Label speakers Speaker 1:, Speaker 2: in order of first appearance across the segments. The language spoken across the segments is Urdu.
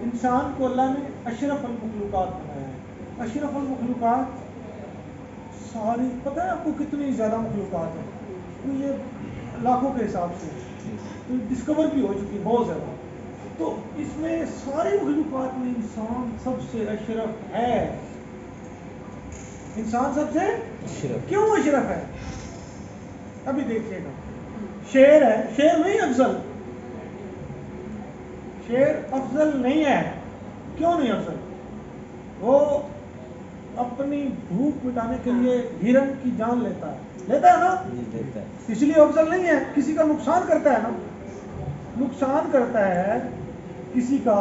Speaker 1: انسان کو اللہ نے اشرف المخلوقات بنایا ہے. اشرف المخلوقات ساری پتہ ہے آپ کو کتنی زیادہ مخلوقات ہیں, تو یہ لاکھوں کے حساب سے تو ڈسکور بھی ہو چکی بہت زیادہ. تو اس میں ساری مخلوقات میں انسان سب سے اشرف ہے. انسان سب سے
Speaker 2: اشرف.
Speaker 1: کیوں اشرف ہے؟ ابھی دیکھیے گا. شیر ہے, شیر نہیں افضل, شیر افضل نہیں ہے. کیوں نہیں افضل؟ وہ اپنی بھوک مٹانے کے لیے ہرن کی جان لیتا ہے نا,
Speaker 2: دیتا ہے.
Speaker 1: اس لیے افضل نہیں ہے. کسی کا نقصان کرتا ہے نا, نقصان کرتا ہے کسی کا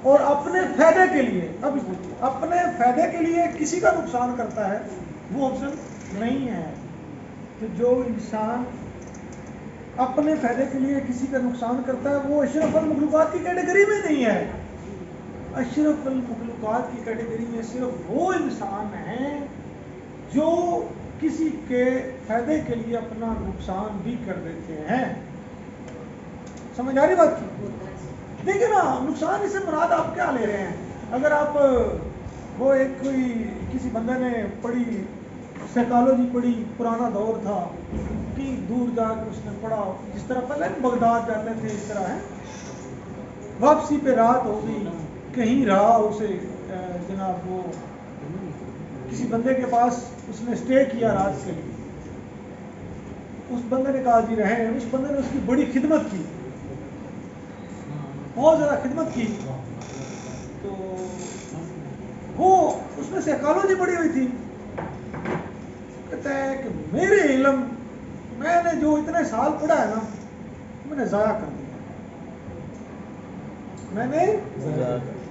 Speaker 1: اور اپنے فائدے کے لیے, اب اپنے فائدے کے لیے کسی کا نقصان کرتا ہے, وہ افضل نہیں ہے. تو جو انسان اپنے فائدے کے لیے کسی کا نقصان کرتا ہے وہ اشرف المخلوقات کی کیٹیگری میں نہیں ہے. اشرف المخلوقات کی کیٹیگری میں صرف وہ انسان ہیں جو کسی کے فائدے کے لیے اپنا نقصان بھی کر دیتے ہیں. سمجھ آ رہی بات کی؟ دیکھیں نا, نقصان سے مراد آپ کیا لے رہے ہیں؟ اگر آپ وہ ایک کوئی کسی بندے نے پڑھی سائیکالوجی پڑھی, پرانا دور تھا کہ دور جا کے اس نے پڑھا, جس طرح پہلے بغداد جاتے تھے اس طرح ہے, واپسی پہ رات ہو گئی, کہیں رہا اسے جناب وہ کسی بندے کے پاس اس نے اسٹے کیا رات کے لیے. اس بندے نے کہا جی رہے, اس بندے نے اس کی بڑی خدمت کی, بہت زیادہ خدمت کی. تو وہ اس نے سائیکالوجی پڑھی ہوئی تھی, کہتا ہے کہ میرے علم میں نے جو اتنے سال پڑھا ہے نا میں نے ضائع کر دیا. میں نے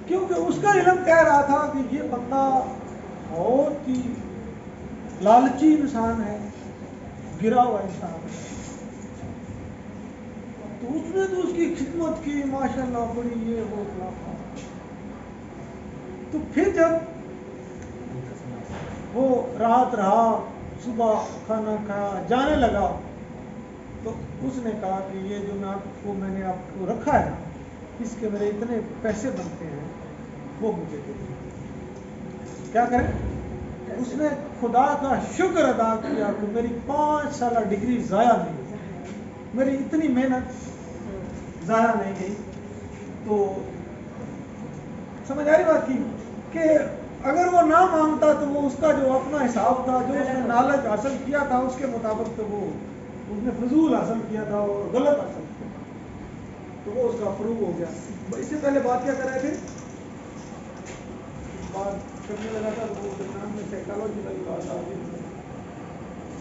Speaker 1: کیونکہ اس کا علم کہہ رہا تھا کہ یہ بندہ بہت ہی لالچی انسان ہے, گرا ہوا انسان ہے. تو اس نے تو اس کی خدمت کی ماشاءاللہ بڑی, یہ وہ خلاف. تو پھر جب وہ رات رہا, صبح کھانا کھایا, جانے لگا, تو اس نے کہا کہ یہ جو میں نے آپ کو رکھا ہے اس کے میرے اتنے پیسے بنتے ہیں وہ مجھے دے دیں. کیا کریں؟ اس نے خدا کا شکر ادا کیا کہ میری 5 سالہ ڈگری ضائع نہیں ہوئی, میری اتنی محنت ضائع نہیں گئی. تو سمجھ آ رہی بات کی کہ اگر وہ نہ مانگتا تو وہ اس کا جو اپنا حساب تھا, جو اس نے نالج حاصل کیا تھا اس کے مطابق تو وہ اس نے فضول حاصل کیا تھا اور غلط حاصل کیا, تو وہ اس کا فروغ ہو گیا. اس سے پہلے بات کیا کر رہے تھے؟ بات کرنے لگا تھا وہ درمیان میں سائیکالوجی والی بات آ گئی.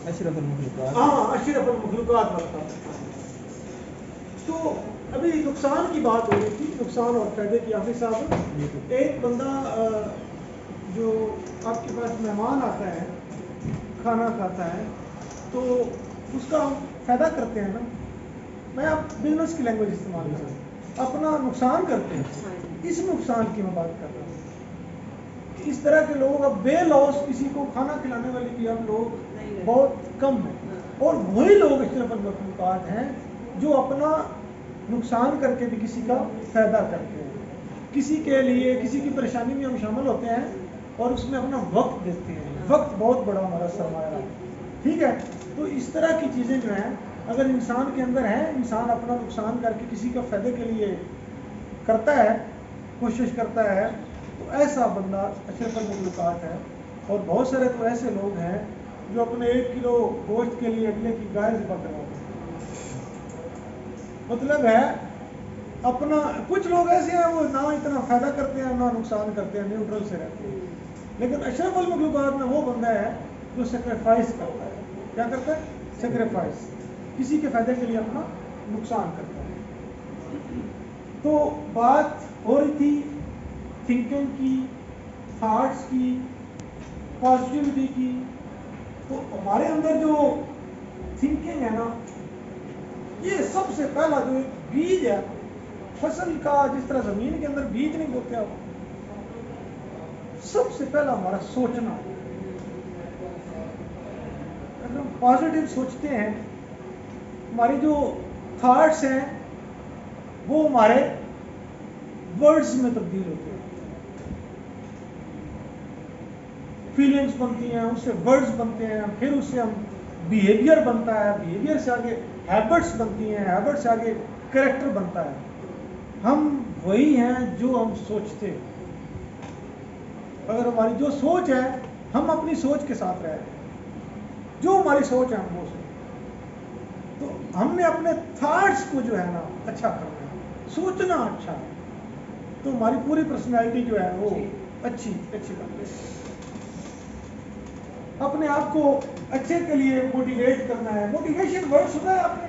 Speaker 2: اشرف المخلوقات.
Speaker 1: ہاں, اشرف المخلوقات والا. تو ابھی نقصان کی بات ہو رہی تھی, نقصان اور فائدے کی. حافظ صاحب, ایک بندہ جو آپ کے پاس مہمان آتا ہے, کھانا کھاتا ہے, تو اس کا ہم فائدہ کرتے ہیں نا, میں آپ بزنس کی لینگویج استعمال کر رہا ہوں, اپنا نقصان کرتے ہیں. اس نقصان کی میں بات کر رہا ہوں. اس طرح کے لوگ اب بے لوس کسی کو کھانا کھلانے والے بھی اب لوگ بہت کم ہیں, اور وہی لوگ اشرف المخلوقات ہیں جو اپنا نقصان کر کے بھی کسی کا فائدہ کرتے ہیں. کسی کے لیے کسی کی پریشانی میں ہم شامل ہوتے ہیں اور اس میں اپنا وقت دیتے ہیں. وقت بہت بڑا ہمارا سرمایہ ہے, ٹھیک ہے. تو اس طرح کی چیزیں جو ہیں اگر انسان کے اندر ہیں, انسان اپنا نقصان کر کے کسی کا فائدے کے لیے کرتا ہے, کوشش کرتا ہے, تو ایسا بندہ اشرف المخلوقات ہے. اور بہت سارے تو ایسے لوگ ہیں جو اپنے 1 کلو گوشت کے لیے اگلے کی گائے ذبح کرواتے ہیں. مطلب ہے اپنا, کچھ لوگ ایسے ہیں وہ نہ اتنا فائدہ کرتے ہیں نہ نقصان کرتے ہیں, نیوٹرل سے رہتے ہیں. لیکن اشرف المخلوقات میں وہ بندہ ہے جو سیکریفائس کرتا ہے. کیا کرتا ہے؟ سیکریفائس, کسی کے فائدے کے لیے اپنا نقصان کرتا ہے. تو بات ہو رہی تھی تھنکنگ کی, تھاٹس کی, پازیٹیوٹی کی. تو ہمارے اندر جو تھنکنگ ہے نا, یہ سب سے پہلا جو ایک بیج ہے فصل کا, جس طرح زمین کے اندر بیج نہیں بوتے آپ, سب سے پہلا ہمارا سوچنا. اگر ہم پازیٹیو سوچتے ہیں, ہماری جو تھاٹس ہیں وہ ہمارے ورڈز میں تبدیل ہوتے ہیں. فیلنگس بنتی ہیں, اس سے ورڈز بنتے ہیں, پھر اس سے ہم بیہیویئر بنتا ہے, بیہیویئر سے آگے ہیبٹس بنتی ہیں, ہیبٹ سے آگے کریکٹر بنتا ہے. ہم وہی ہیں جو ہم سوچتے ہیں. اگر ہماری جو سوچ ہے, ہم اپنی سوچ کے ساتھ رہ رہے ہیں, جو ہماری سوچ ہے ہم وہ سوچیں. تو ہم نے اپنے تھاٹس کو جو ہے نا اچھا کرنا ہے, سوچنا اچھا ہے, تو ہماری پوری پرسنالٹی جو ہے وہ اچھی بن ہے. اپنے آپ کو اچھے کے لیے موٹیویٹ کرنا ہے. موٹیویشن ورڈ سنا ہے آپ نے؟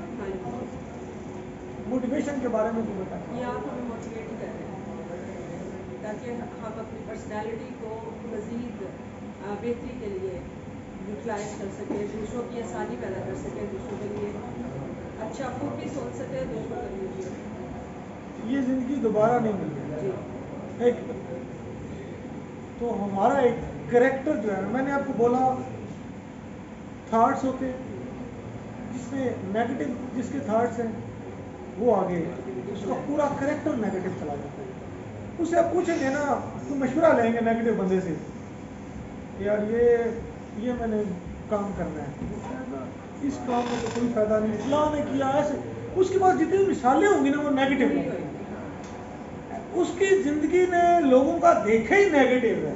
Speaker 1: موٹیویشن کے بارے میں تو بتائیں.
Speaker 3: یہ آپ ہمیں موٹیویٹ ہی کر رہے ہیں تاکہ ہم اپنی پرسنالٹی کو مزید بہتری کے لیے یوٹیلائز کر سکیں, دوسروں کی آسانی پیدا کر سکیں, دوسروں کے لیے اچھا خود بھی سوچ سکیں, دوسروں کے لیے بھی.
Speaker 1: یہ زندگی دوبارہ نہیں ملتی. ایک تو ہمارا ایک کریکٹر جو ہے, میں نے آپ کو بولا تھاٹس ہوتے ہیں, جس میں نیگیٹو جس کے تھاٹس ہیں وہ آگے اس کا پورا کریکٹر نیگیٹو چلا جاتا ہے. اسے آپ پوچھیں گے نا, تو مشورہ لیں گے نیگیٹو بندے سے, یار یہ میں نے کام کرنا ہے, اس کام میں تو کوئی فائدہ نہیں, فلاں نے کیا ایسے. اس کے پاس جتنی مثالیں ہوں گی نا وہ نیگیٹو ہوں گی. اس کی زندگی میں لوگوں کا دیکھا ہی نیگیٹو ہے.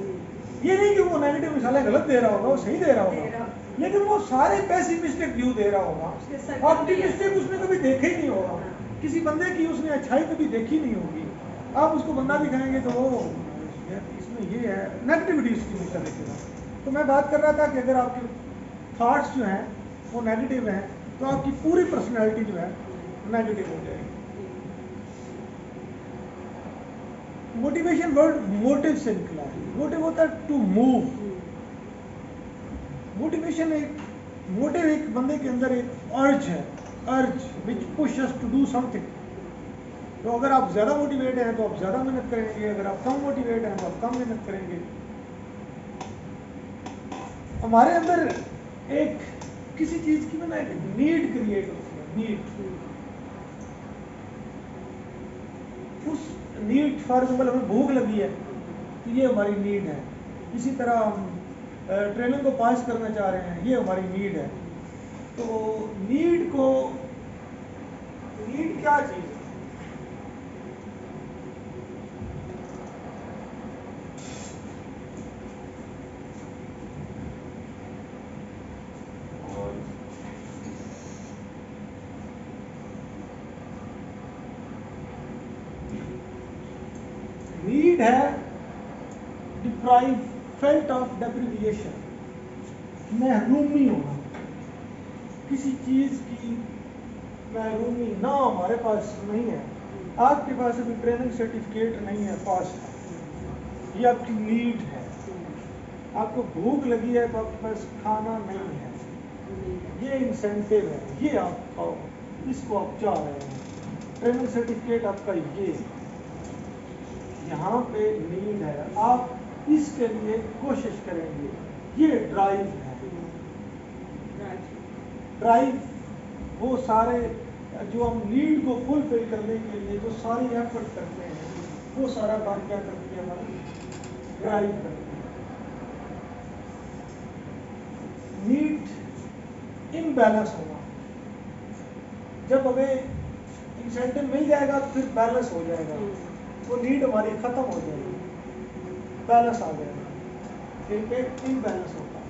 Speaker 1: یہ نہیں کہ وہ نیگیٹو مثالیں غلط دے رہا ہوگا, وہ صحیح دے رہا ہوگا, لیکن وہ سارے پیسیمسٹک ویو دے رہا ہوگا. آپٹیمسٹک اس نے کبھی دیکھا ہی نہیں ہوگا. کسی بندے کی اس نے اچھائی کبھی دیکھی نہیں ہوگی. آپ اس کو بندہ دکھائیں گے تو وہ اس میں یہ ہے, نیگیٹیوٹی اس کی ہمیشہ دیکھے گا. تو میں بات کر رہا تھا کہ اگر آپ کے تھاٹس جو ہیں وہ نیگیٹو ہیں تو آپ کی پوری پرسنالٹی جو ہے نیگیٹو ہو جائے گی. موٹیویشن ورڈ موٹیو سے نکلا ہے. موٹیو ہوتا ہے ٹو موو. موٹیویشن ایک بندے کے اندر ایک ارج ہے, urge which push us to do something. تو اگر آپ زیادہ موٹیویٹ ہیں تو آپ زیادہ محنت کریں گے, اگر آپ کم موٹیویٹ ہیں تو آپ کم محنت کریں گے. ہمارے اندر ایک کسی چیز کی نا ایک نیڈ کریٹ ہوتی ہے, نیڈ. اس نیڈ, فار ایگزامپل ہمیں بھوک لگی ہے تو یہ ہماری نیڈ ہے. اسی طرح ہم ٹریننگ کو پاس کرنا چاہ رہے ہیں, یہ ہماری نیڈ ہے. تو نیڈ کیا چیز ہے؟ نیڈ ہے ڈپرائیو, فیلٹ آف ڈیپریویشن, محرومی ہونا, کسی چیز کی محرومی نہ ہمارے پاس نہیں ہے. آپ کے پاس ابھی ٹریننگ سرٹیفکیٹ نہیں ہے, پاس ہے, یہ آپ کی نیڈ ہے. آپ کو بھوک لگی ہے تو آپ کے پاس کھانا نہیں ہے, یہ انسینٹیو ہے, یہ آپ کھاؤ, اس کو آپ چاہ رہے ہیں. ٹریننگ سرٹیفکیٹ آپ کا یہ یہاں پہ نیڈ ہے, آپ اس کے لیے کوشش کریں گے, یہ ڈرائیو ہے. ڈرائیو وہ سارے جو ہم نیڈ کو فلفل کرنے کے لیے جو ساری ایفرٹ کرتے ہیں, وہ سارا کام کیا کرتی ہے, ہماری ڈرائیو کرتی ہے. نیڈ امبیلنس ہونا, جب ہمیں انسینٹو مل جائے گا تو پھر بیلنس ہو جائے گا, وہ نیڈ ہماری ختم ہو جائے گی, بیلنس آ جائے گا. پھر امبیلنس ہوتا ہے.